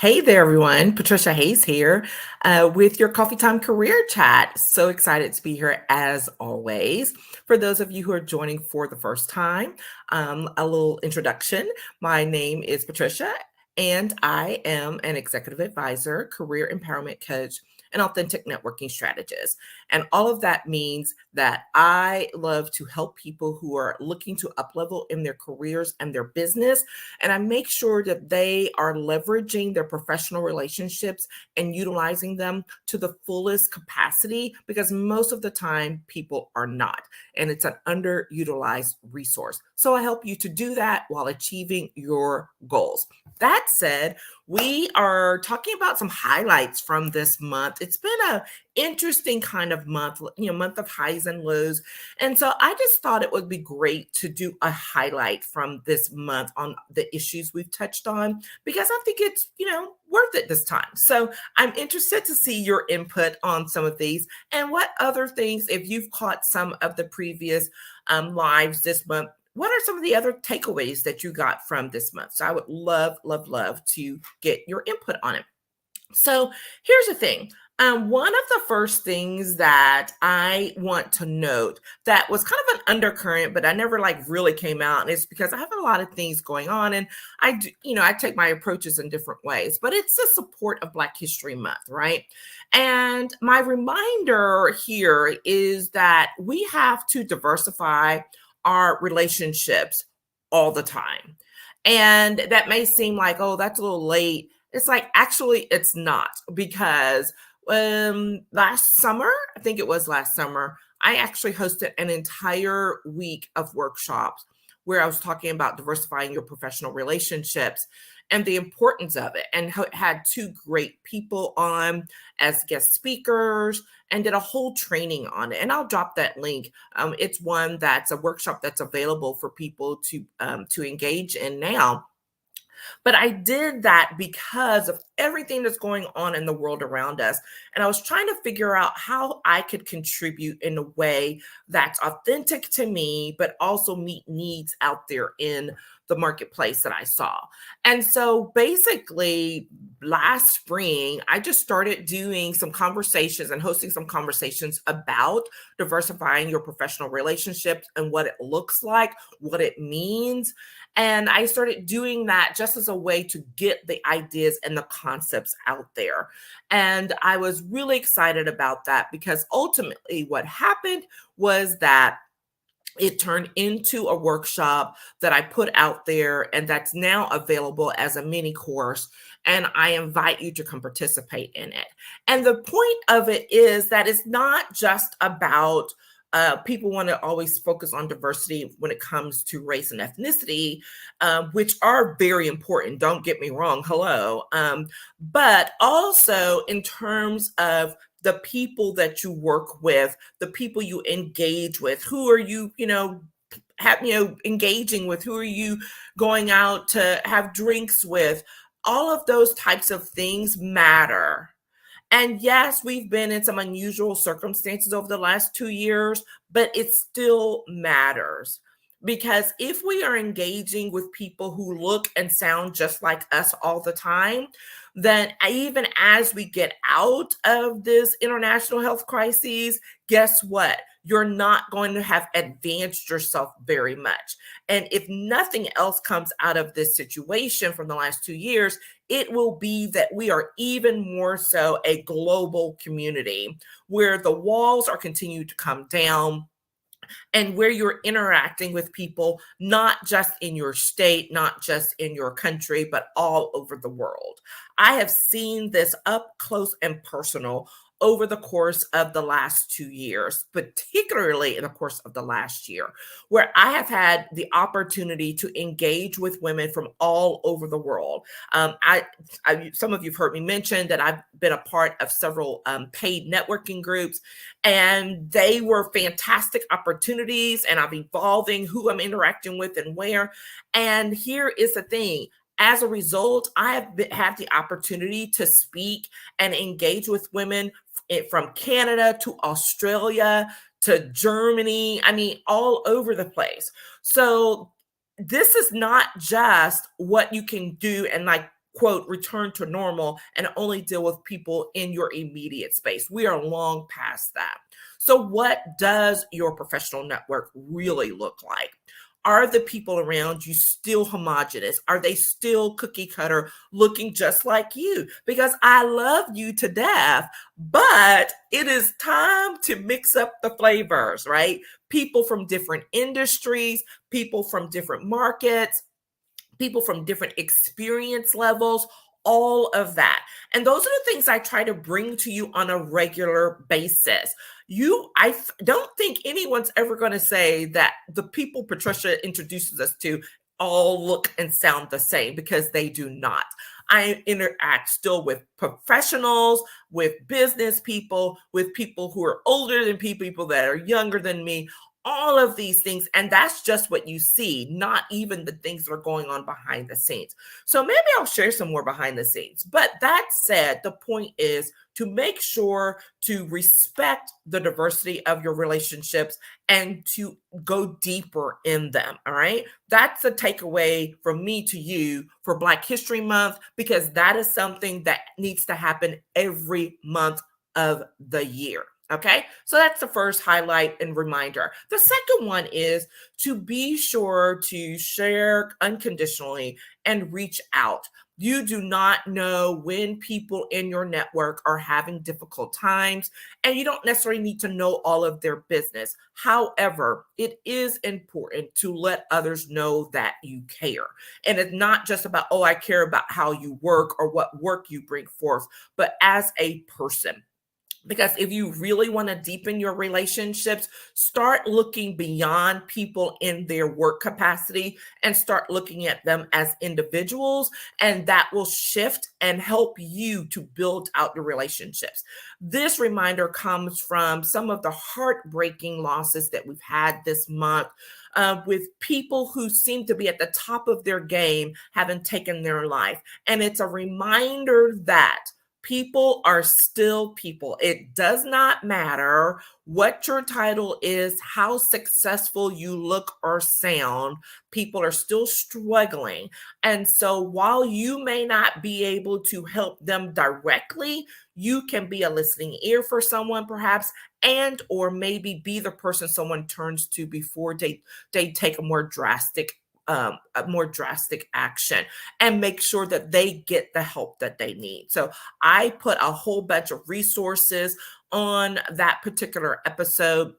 Hey there, everyone. Patricia Hayes here with your Coffee Time Career Chat. So excited to be here as always. For those of you who are joining for the first time, a little introduction. My name is Patricia, and I am an executive advisor, career empowerment coach, and authentic networking strategist. And all of that means that I love to help people who are looking to uplevel in their careers and their business, and I make sure that they are leveraging their professional relationships and utilizing them to the fullest capacity because most of the time people are not. And it's an underutilized resource. So I help you to do that while achieving your goals. That said, we are talking about some highlights from this month. It's been a interesting kind of month, month of highs and lows. And so I just thought it would be great to do a highlight from this month on the issues we've touched on because I think it's, worth it this time. So I'm interested to see your input on some of these and what other things, if you've caught some of the previous lives this month, what are some of the other takeaways that you got from this month? So I would love, love, love to get your input on it. So here's the thing. One of the first things that I want to note that was kind of an undercurrent, but I never really came out, and it's because I have a lot of things going on, and I do, I take my approaches in different ways. But it's the support of Black History Month, right? And my reminder here is that we have to diversify our relationships all the time, and that may seem like, oh, that's a little late. It's like, actually, it's not because last summer, I think it was last summer, I actually hosted an entire week of workshops where I was talking about diversifying your professional relationships and the importance of it, and had two great people on as guest speakers and did a whole training on it. And I'll drop that link. It's one that's a workshop that's available for people to engage in now, but I did that because of everything that's going on in the world around us. And I was trying to figure out how I could contribute in a way that's authentic to me, but also meet needs out there in the marketplace that I saw. And so basically, last spring, I just started doing some conversations and hosting some conversations about diversifying your professional relationships and what it looks like, what it means. And I started doing that just as a way to get the ideas and the concepts out there. And I was really excited about that because ultimately what happened was that it turned into a workshop that I put out there and that's now available as a mini course. And I invite you to come participate in it. And the point of it is that it's not just about people want to always focus on diversity when it comes to race and ethnicity, which are very important. Don't get me wrong. Hello. But also in terms of the people that you work with, the people you engage with, who are you, engaging with, who are you going out to have drinks with, all of those types of things matter. And yes, we've been in some unusual circumstances over the last 2 years, but it still matters. Because if we are engaging with people who look and sound just like us all the time, then even as we get out of this international health crisis, guess what? You're not going to have advanced yourself very much. And if nothing else comes out of this situation from the last 2 years, it will be that we are even more so a global community where the walls are continuing to come down and where you're interacting with people, not just in your state, not just in your country, but all over the world. I have seen this up close and personal over the course of the last 2 years, particularly in the course of the last year, where I have had the opportunity to engage with women from all over the world. Some of you've heard me mention that I've been a part of several paid networking groups, and they were fantastic opportunities, and I'm evolving who I'm interacting with and where. And here is the thing. As a result, I have had the opportunity to speak and engage with women from Canada to Australia to Germany. I mean, all over the place. So this is not just what you can do and quote, return to normal and only deal with people in your immediate space. We are long past that. So, what does your professional network really look like? Are the people around you still homogenous? Are they still cookie cutter looking just like you? Because I love you to death, but it is time to mix up the flavors, right? People from different industries, people from different markets, people from different experience levels, all of that. And those are the things I try to bring to you on a regular basis. Don't think anyone's ever going to say that the people Patricia introduces us to all look and sound the same, because they do not. I interact still with professionals, with business people, with people who are older than me, people that are younger than me, all of these things. And that's just what you see, not even the things that are going on behind the scenes. So maybe I'll share some more behind the scenes. But that said, the point is to make sure to respect the diversity of your relationships and to go deeper in them. All right. That's a takeaway from me to you for Black History Month, because that is something that needs to happen every month of the year. Okay, so that's the first highlight and reminder. The second one is to be sure to share unconditionally and reach out. You do not know when people in your network are having difficult times, and you don't necessarily need to know all of their business. However, it is important to let others know that you care. And it's not just about, oh, I care about how you work or what work you bring forth, but as a person. Because if you really want to deepen your relationships, start looking beyond people in their work capacity and start looking at them as individuals. And that will shift and help you to build out your relationships. This reminder comes from some of the heartbreaking losses that we've had this month. With people who seem to be at the top of their game having taken their life. And it's a reminder that people are still people. It does not matter what your title is, how successful you look or sound. People are still struggling. And so while you may not be able to help them directly, you can be a listening ear for someone perhaps, and or maybe be the person someone turns to before they take a more drastic action, and make sure that they get the help that they need. So I put a whole bunch of resources on that particular episode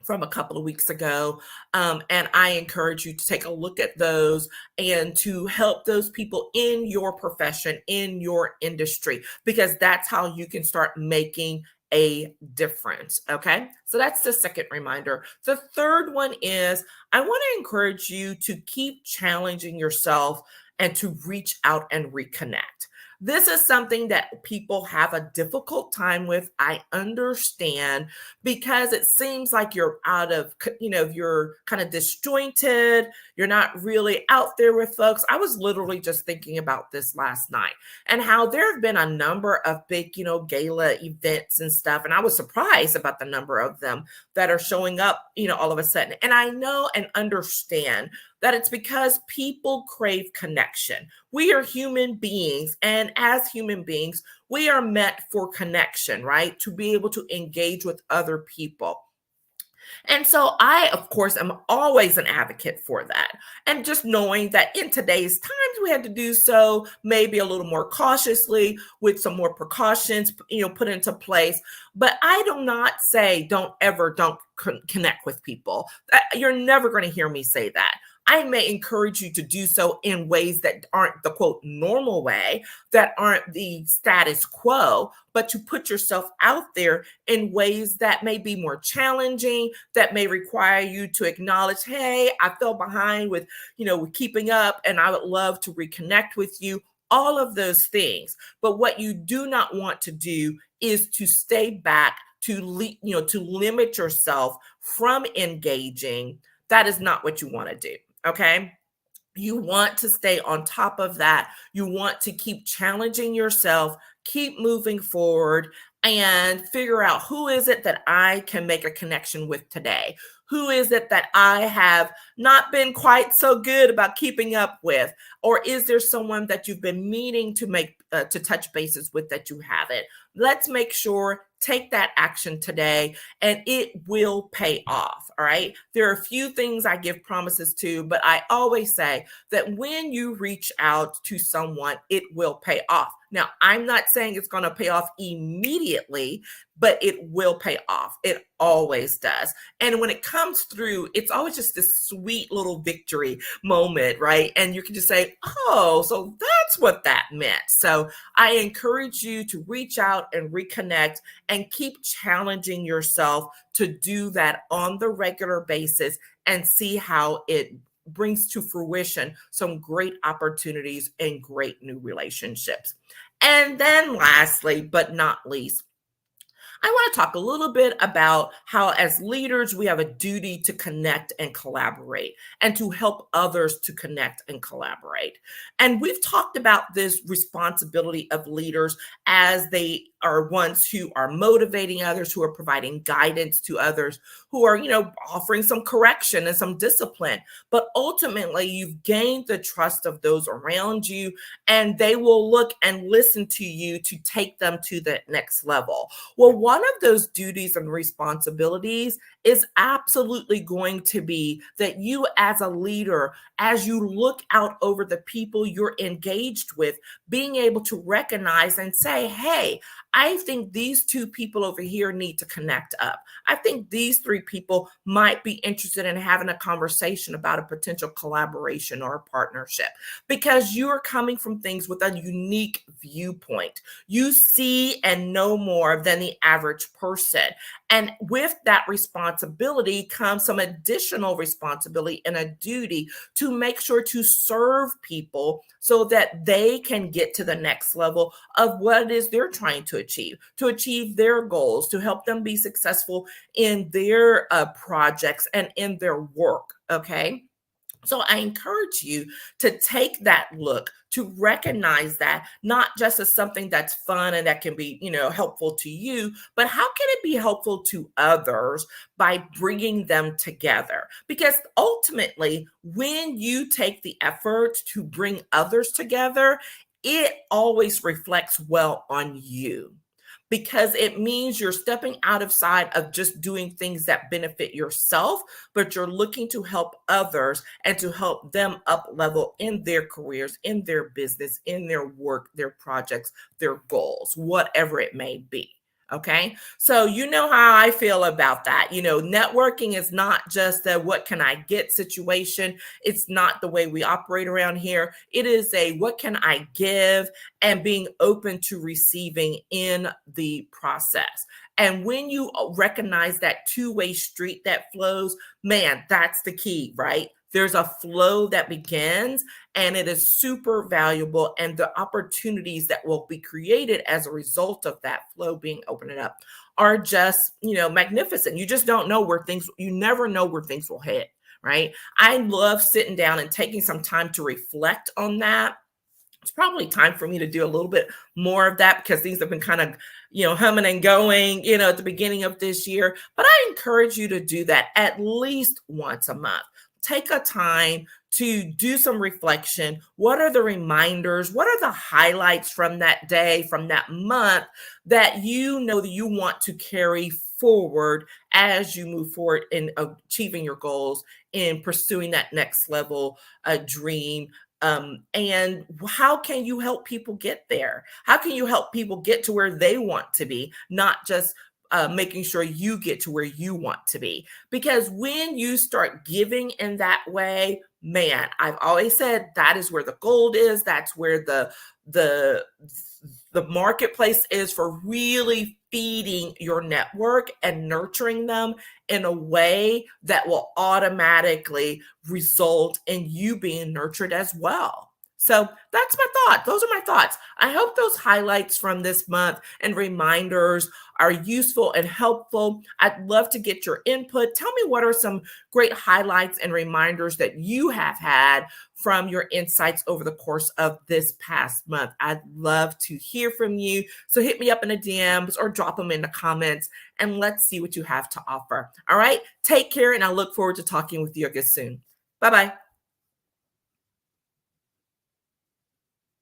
from a couple of weeks ago. And I encourage you to take a look at those and to help those people in your profession, in your industry, because that's how you can start making a difference. Okay. So that's the second reminder. The third one is I want to encourage you to keep challenging yourself and to reach out and reconnect. This is something that people have a difficult time with. I understand, because it seems like you're out of, you're kind of disjointed. You're not really out there with folks. I was literally just thinking about this last night and how there have been a number of big, gala events and stuff. And I was surprised about the number of them that are showing up, all of a sudden. And I know and understand that it's because people crave connection. We are human beings, and as human beings, we are meant for connection, right? To be able to engage with other people. And so I, of course, am always an advocate for that. And just knowing that in today's times, we had to do so maybe a little more cautiously with some more precautions, put into place. But I do not say don't connect with people. You're never going to hear me say that. I may encourage you to do so in ways that aren't the quote normal way, that aren't the status quo, but to put yourself out there in ways that may be more challenging, that may require you to acknowledge, hey, I fell behind with keeping up, and I would love to reconnect with you. All of those things. But what you do not want to do is to stay back, to limit yourself from engaging. That is not what you want to do. Okay. You want to stay on top of that. You want to keep challenging yourself, keep moving forward, and figure out who is it that I can make a connection with today? Who is it that I have not been quite so good about keeping up with? Or is there someone that you've been meaning to make to touch bases with that you haven't? Let's make sure, take that action today, and it will pay off. All right. There are a few things I give promises to, but I always say that when you reach out to someone, it will pay off. Now, I'm not saying it's going to pay off immediately, but it will pay off. It always does. And when it comes through, it's always just this sweet little victory moment, right? And you can just say, oh, so that's what that meant. So I encourage you to reach out and reconnect and keep challenging yourself to do that on the regular basis and see how it brings to fruition some great opportunities and great new relationships. And then lastly, but not least, I want to talk a little bit about how, as leaders, we have a duty to connect and collaborate and to help others to connect and collaborate. And we've talked about this responsibility of leaders as they are ones who are motivating others, who are providing guidance to others, who are, offering some correction and some discipline. But ultimately, you've gained the trust of those around you, and they will look and listen to you to take them to the next level. Well, one of those duties and responsibilities is absolutely going to be that you, as a leader, as you look out over the people you're engaged with, being able to recognize and say, hey, I think these two people over here need to connect up. I think these three people might be interested in having a conversation about a potential collaboration or a partnership, because you're coming from things with a unique viewpoint. You see and know more than the average person. And with that responsibility comes some additional responsibility and a duty to make sure to serve people so that they can get to the next level of what it is they're trying to achieve their goals, to help them be successful in their projects and in their work. Okay. So I encourage you to take that look, to recognize that not just as something that's fun and that can be, helpful to you, but how can it be helpful to others by bringing them together? Because ultimately, when you take the effort to bring others together, it always reflects well on you, because it means you're stepping out of side of just doing things that benefit yourself, but you're looking to help others and to help them up level in their careers, in their business, in their work, their projects, their goals, whatever it may be. Okay. So you know how I feel about that. Networking is not just a what can I get situation. It's not the way we operate around here. It is a what can I give, and being open to receiving in the process. And when you recognize that two-way street that flows, man, that's the key, right? There's a flow that begins, and it is super valuable. And the opportunities that will be created as a result of that flow being opened up are just, magnificent. You just don't know you never know where things will head, right? I love sitting down and taking some time to reflect on that. It's probably time for me to do a little bit more of that, because things have been kind of, humming and going, at the beginning of this year. But I encourage you to do that at least once a month. Take a time to do some reflection. What are the reminders? What are the highlights from that day, from that month, that you know that you want to carry forward as you move forward in achieving your goals, in pursuing that next level dream? And how can you help people get there? How can you help people get to where they want to be, not just making sure you get to where you want to be? Because when you start giving in that way, man, I've always said that is where the gold is. That's where the marketplace is for really feeding your network and nurturing them in a way that will automatically result in you being nurtured as well. So that's my thought. Those are my thoughts. I hope those highlights from this month and reminders are useful and helpful. I'd love to get your input. Tell me, what are some great highlights and reminders that you have had from your insights over the course of this past month? I'd love to hear from you. So hit me up in the DMs or drop them in the comments, and let's see what you have to offer. All right. Take care, and I look forward to talking with you again soon. Bye-bye.